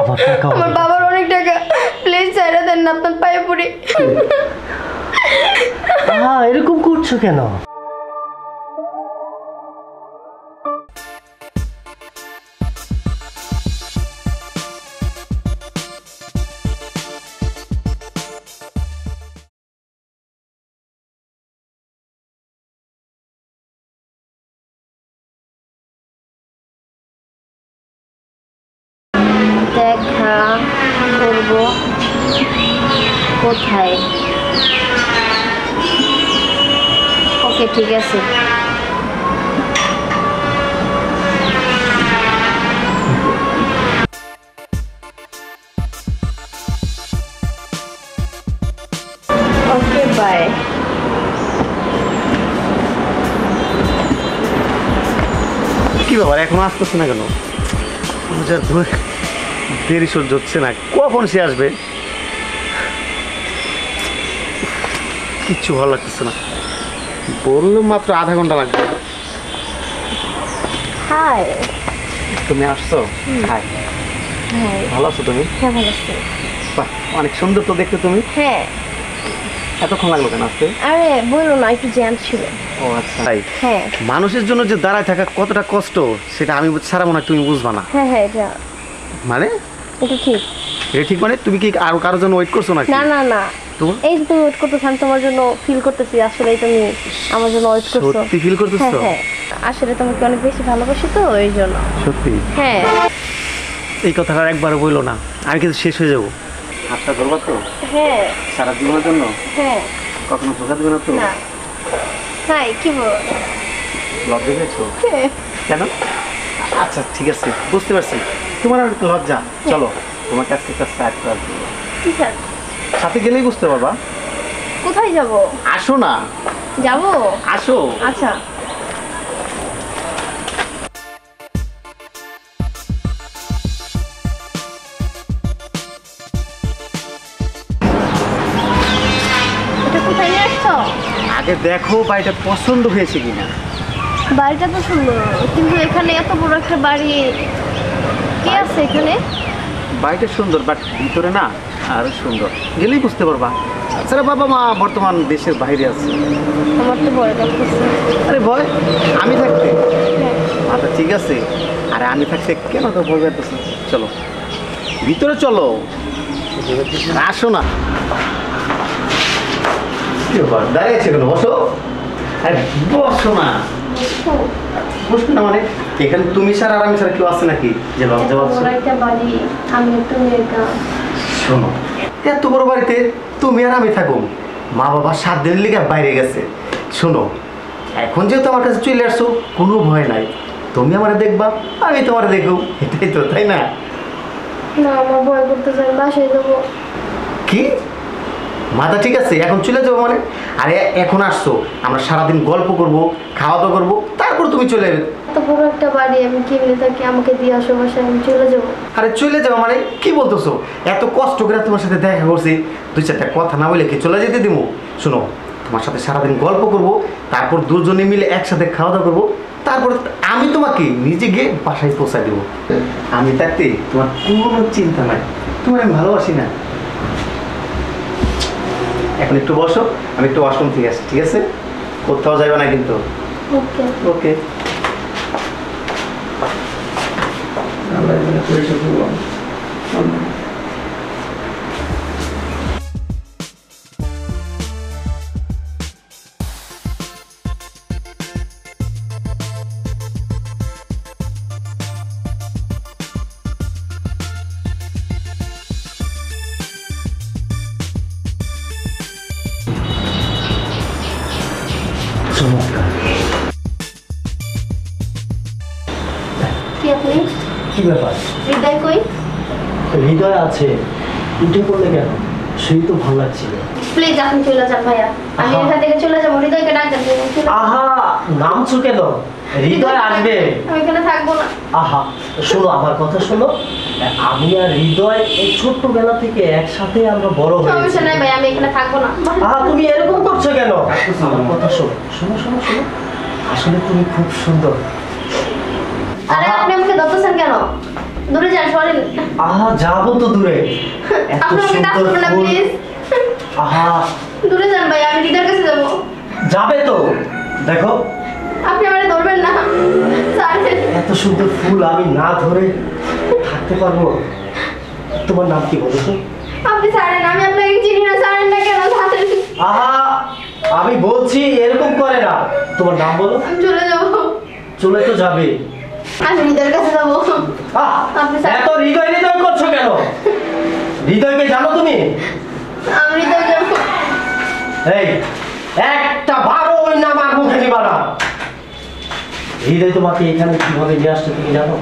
আমার বাবার অনেক টাকা, প্লিজ ছেড়ে দেন না, আপনার পায়ে পড়ি। এরকম করছো কেন? দেখা করব কোথায়? ওকে, ঠিক আছে। ওকে, বাই। কি ব্যাপার, এখনো আসতেছে না কেন? দেরি সহ্য হচ্ছে না, কখন সে আসবে? কিচ্ছু ভালো লাগতেছে না। বললাম মাত্র আধা ঘন্টা লাগবে। হাই, তুমি আসছো? হাই, ভালো আছো তুমি? হ্যাঁ, ভালো আছি। বাহ, অনেক সুন্দর তো দেখতে তুমি। হ্যাঁ। এতক্ষণ লাগলো কেন আসতে? আরে বলো না, একটু জ্যাম ছিল। ও আচ্ছা, তাই? হ্যাঁ মানুষের জন্য যে দাঁড়ায় থাকা কতটা কষ্ট সেটা আমি ছাড়া মনে হয় তুমি বুঝবা না। হ্যাঁ হ্যাঁ, এটা মানে এটা ঠিক। এটা ঠিক মানে তুমি কি আরো কারোর জন্য ওয়েট করছো নাকি? না না না, এই যে তুমি ওয়েট করতেছ, আমি তোমার জন্য ফিল করতেছি। আসলে তুমি আমার জন্য ওয়েট করছো। সত্যি ফিল করতেছো? হ্যাঁ হ্যাঁ, আসলে তোমাকে অনেক বেশি ভালোবাসি তো, এই জন্য। সত্যি? হ্যাঁ। এই কথাটা একবারও বললো না, আমি কিন্তু শেষ হয়ে যাবো। হাতটা ধরবা তো? হ্যাঁ। সারা জীবনের জন্য? হ্যাঁ। কখনো ধোকা দেবে না তো? না। হাই, কি বল? লজ্জা পেয়েছো? কেন? আচ্ছা ঠিক আছে, বুঝতে পারছি তোমার আর লজ্জা। চলো তোমাকে আজকে একটা সাইড করে দেবো। কি স্যার? সাথে গেলেই বুঝতে পারবা। কোথায় যাব? আসো না। যাব? আসো। আচ্ছা। এটা কোথায় নিয়ে আসছো? আগে দেখো বাড়িটা পছন্দ হয়েছে কিনা। বাড়িটা তো সুন্দর, কিন্তু এখানে এত বড় একটা বাড়ি, কে আছে এখানে? বাড়িটা সুন্দর বাট ভিতরে না আরো সুন্দর, গেলেই বুঝতে পারবা। আচ্ছা, বাবা মা বর্তমান দেশের বাইরে আছে। আমার তো ভয় লাগতেছে। আরে ভয় আমি থাকতে? হ্যাঁ। আচ্ছা ঠিক আছে, আরে আমি থাকতে কেন তো ভয় পেতেছ? চলো ভিতরে চলো, আসো না। কি ব্যাপার দাঁড়িয়েছে কেন? বসো। আরে বসো না। বসবে না মানে এখানে তুমি ছাড়া আর আমি ছাড়া কেউ আছে নাকি যে লজ্জা পাচ্ছো? একটা বাড়ি, আমি তুমি একা। শোনো, এত বড় বাড়িতে তুমি আর আমি থাকো, মা বাবা 7 দিনের লিগে বাইরে গেছে। শোনো, এখন যেহেতু আমার কাছে চলে আসছো, কোনো ভয় নাই। তুমি আমারে দেখবা, আমি তোমারে দেখব, এটাই তো, তাই না? না, আমার ভয় করতেছে, আমি বাসায় যাবো। কি মাথা ঠিক আছে? এখন চলে যাবো মানে? আরে এখন আসছো, আমরা সারাদিন গল্প করব, খাওয়া দাওয়া করবো, তারপর তুমি চলে যাবে। এত বড় একটা বাড়ি, আমি কেমনে থাকি? আমাকে দিয়ে আসো বাসায়, আমি চলে যাবো। আরে চলে যাবো মানে কি বলতেছো? এত কষ্ট করে তোমার সাথে দেখা করছি, 2-4টা কথা না বলে কি চলে যেতে দিব? শোনো, তোমার সাথে সারাদিন গল্প করব, তারপর দুজনে মিলে একসাথে খাওয়া দাওয়া করবো, তারপর আমি তোমাকে নিজে গিয়ে বাসায় পৌঁছায় দেবো। আমি থাকতে তোমার কোনো চিন্তা নাই, তোমার আমি ভালোবাসি না। এখন একটু বসো, আমি একটু ওয়াশরুম থেকে আসি, ঠিক আছে? কোথাও যাবে না কিন্তু। ওকে ওকে। কি আপনি? কি ব্যাপার? হৃদয় কই? হৃদয় আছে, উঠে পড়লে কেন? সেই তো ভালো লাগছিল। প্লিজ আপনি চলে যান ভাইয়া, আমি এখান থেকে চলে যাবো। হৃদয়কে ডাক দেন। আহা, নামছো কেন? হৃদয় আসবে। আমি এখানে থাকবো না। আহা, শোনো আমার কথা শোনো, আমি আর হৃদয় এই ছোট্টবেলা থেকে একসাথে আমরা বড় হয়েছি। সমস্যা নাই ভাই, আমি এখানে থাকবো না। আহা, তুমি এরকম করছো কেন? আমার কথা শোনো, শোনো শোনো শোনো, আসলে তুমি খুব সুন্দর। আরে আপনি আমাকে ধরতেছেন কেন? দূরে যান, সরেন। আহা যাবো তো দূরে, এত আপনি আমাকে টাচ সুন্দর করবেন না ফুল। প্লিজ। আহা দূরে যান ভাই, আমি হৃদয়ের কাছে যাবো। যাবে তো, দেখো আপনি আমারে ধরবেন না, ছাড়েন। এত সুন্দর ফুল আমি না ধরে থাকতে পারবো? তোমার নাম কি বলো তো? আপনি ছাড়েন, আমি আপনাকে চিনি না, ছাড়েন না কেন, ছাড়েন। আহা আমি বলছি এরকম করে না, তোমার নাম বলো। আমি চলে যাবো, চলে তো যাবে। আমি হৃদয়ের কাছে যাবো। আহ, আপনি স্যার- এত হৃদয় হৃদয় করছো কেন? হৃদয়কে জানো তুমি? আমি হৃদয় যাবো। এই একটা বারো ওই নাম আর মুখে নিবা না। হৃদয় তোমাকে এখানে কিভাবে নিয়ে আসছে তুমি জানো?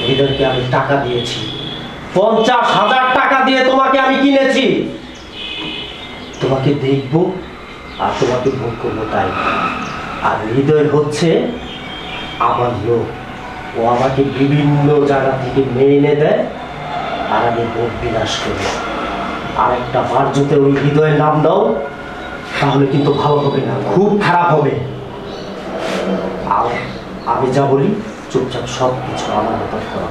হৃদয়কে আমি টাকা দিয়েছি, 50,000 টাকা দিয়ে তোমাকে আমি কিনেছি। তোমাকে দেখবো আর তোমাকে ভোগ করবো তাই। আর হৃদয় হচ্ছে আমার লোক, ও আমাকে বিভিন্ন জায়গা থেকে মেয়ে এনে দেয় আর আমি ভোগ বিলাস করি। আর একটা বার যদি ওই হৃদয়ের নাম দাও তাহলে কিন্তু ভালো হবে না, খুব খারাপ হবে। আর আমি যা বলি চুপচাপ সব কিছু আমার মতো করো।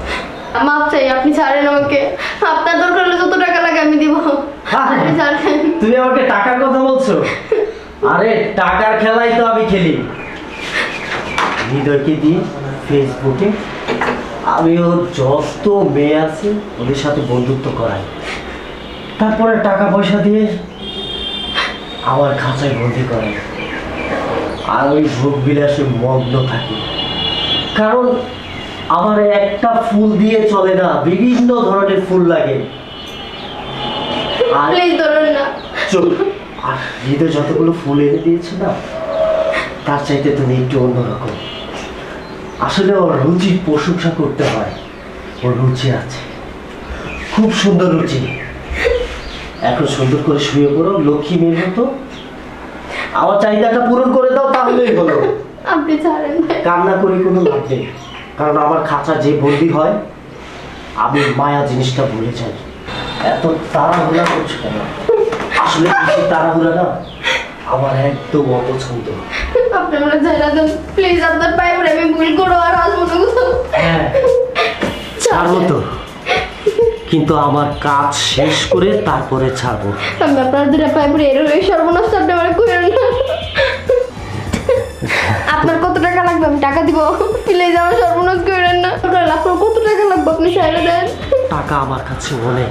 মাপ চাই, আপনি ছাড়েন আমাকে। আপনার দরকার হলে যত টাকা লাগে আমি দিব, আপনি ছাড়েন। তুমি আমাকে টাকার কথা বলছো? আরে টাকার খেলাই তো আমি খেলি। হৃদয়কে দিয়ে ফেসবুকে আমি ওর যত মেয়ে আছে ওদের সাথে বন্ধুত্ব করাই, তারপরে টাকা পয়সা দিয়ে আমার খাঁচায় বন্দি করাই। আর ওই ভোগ বিলাসে মগ্ন থাকি, কারণ আমার একটা ফুল দিয়ে চলে না, বিভিন্ন ধরনের ফুল লাগে। আর প্লিজ ধরুন না। চুপ। আর হৃদয় যতগুলো ফুল এনে দিয়েছে না, তার চাইতে তুমি একটু অন্যরকম। আসলে ওর রুচির প্রশংসা করতে হয়, ওর রুচি আছে, খুব সুন্দর রুচি। এখন সুন্দর করে শুয়ে পড়ো লক্ষ্মী মেয়ের মতো, আমার চাহিদাটা পূরণ করে দাও তাহলেই হলো। আপনি ছাড়েন ভাই। কান্না করে কোনো লাভ নেই, কারণ আমার খাঁচা যে বন্দি হয় আমি মায়া জিনিসটা ভুলে যাই। এত তাড়াহুড়া করছো কেন? আসলে বেশি তাড়াহুড়া না আমার একদম অপছন্দ। আপনি আমরা ছেড়ে দেন প্লিজ, আপনার পায়ে পড়ে, আমি ভুল করো আর আসবো না কোথাও। হ্যাঁ ছাড়বো তো, কিন্তু আমার কাজ শেষ করে তারপরে ছাড়বো। আমি আপনার দুটো পায়ে পড়ে এর এই সর্বনাশ আপনি আমার করেন না। আপনার কত টাকা লাগবে আমি টাকা দিব, প্লিজ আমার সর্বনাশ করেন না। আপনার কত টাকা লাগবে আপনি ছেড়ে দেন। টাকা আমার কাছে অনেক,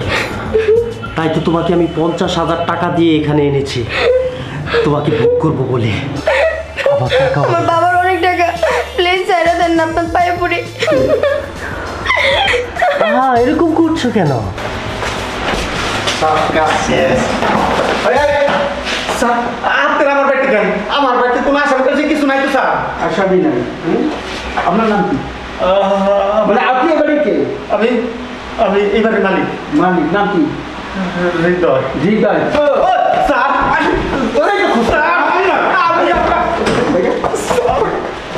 তাই তো তোমাকে আমি 50,000 টাকা দিয়ে এখানে এনেছি, তোমাকে বুক করবো বলে। আমার টাকা আমার অনেক। বাবার অনেক টাকা, প্লিজ ছেড়ে দেন না, আপনার পায়ে পড়ি। এরকম করছো কেন? স্যার আপনার আমার বাড়িতে কেন? আমার বাড়িতে কোনো আসামি কাছে কিছু নাই তো স্যার। আসামি নাই। আপনার নাম কি? মানে আপনি এবারে কে? আমি আমি এইবারে মালিক। মালিক নাম কি? হৃদয়। হৃদয়। স্যার ওরে দেখো স্যার, আমি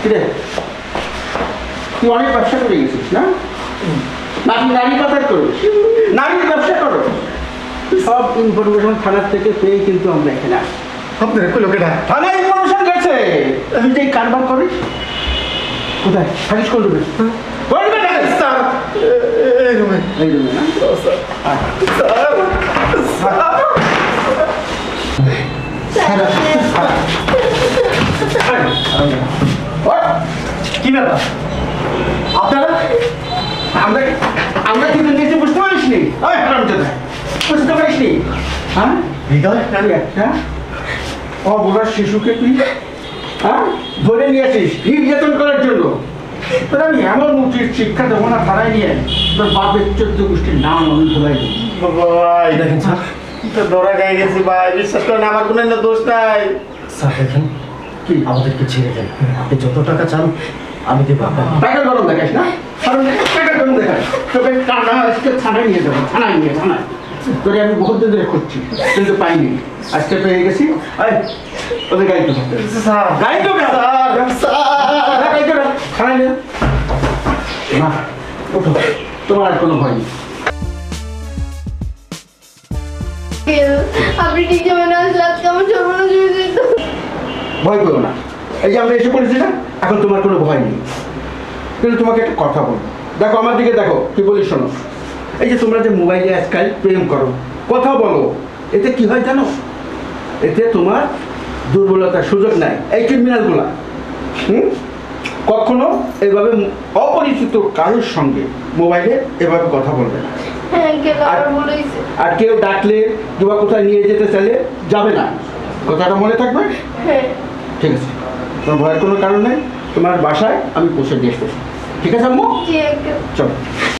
কিরে তুই অনেক ব্যবসা করে গেছিস না? নাকি নারী পাচার করো, নারীর ব্যবসা করো? সব ইনফরমেশন থানার থেকে পেয়ে কিন্তু আমরা এখানে আসি। আপনার কই লোকেরা থানায় ইনফরমেশন গেছে তুই যে এই কারবার করিস। কোথায় থাকিস? কোন রুমে? কোন রুমে থাকিস? স্যার এই রুমে। এই রুমে না? আয়। কি ব্যাপার আপনারা? আমরা আমরা কিন্তু নিজে বুঝতে পারিসনি। ওই হারামজাদা, বুঝতে পারিসনি? হ্যাঁ, হৃদয় তুই একটা অবলার শিশুকে তুই ধরে নিয়ে আসিস নির্যাতন করার জন্য। তোর আমি এমন উচিত শিক্ষা দেবো না থানায় নিয়ে, তোর বাপের 14 গোষ্ঠীর নাম আমি ভুলাই দেবো। ভাই দেখেন স্যার, তো ধরা গায়ে গেছি ভাই, বিশ্বাস করেন আমার কোনো না দোষ নাই। স্যার দেখেন কি আমাদেরকে ছেড়ে দেন, আপনি যত টাকা চান আমি দেবো আপনাকে। টাকার গরম দেখাস না? টাকার গরম দেখাস, তোকে টাকা আজকে থানায় নিয়ে যাবো, থানায় নিয়ে থানায়। তোরে আমি বহুত দিন ধরে খুঁজছি কিন্তু পাইনি, আজকে পেয়ে গেছি। ওদের গাড়ি তো স্যার গাড়ি তো থানায় নিয়ে না, ওঠো, তোমার আর কোনো ভয় নেই। আপনি ঠিক সময় না আসলে আজকে আমার সর্বনাশ হয়ে যেত। ভয় করো না, এই যে আমরা এসে পড়েছি না, এখন তোমার কোনো ভয় নেই। কিন্তু তোমাকে একটা কথা বলবো, দেখো আমার দিকে দেখো, কি বলি শোনো। এই যে তোমরা যে মোবাইলে আজকাল প্রেম করো, কথা বলো, এতে কি হয় জানো? এতে তোমার দুর্বলতার সুযোগ নাই এই ক্রিমিনালগুলা। কখনো এভাবে অপরিচিত কারোর সঙ্গে মোবাইলে এভাবে কথা বলবে না। হ্যাঁ আঙ্কেল আবার বলেছে। আর কেউ ডাকলে কিংবা কোথায় নিয়ে যেতে চাইলে যাবে না, কথাটা মনে থাকবে। হ্যাঁ ঠিক আছে, তোমার ভয়ের কোনো কারণ নেই। তোমার বাসায় আমি পৌঁছে দিয়ে আসতেছি, ঠিক আছে আম্মু? জি আঙ্কেল। চলো।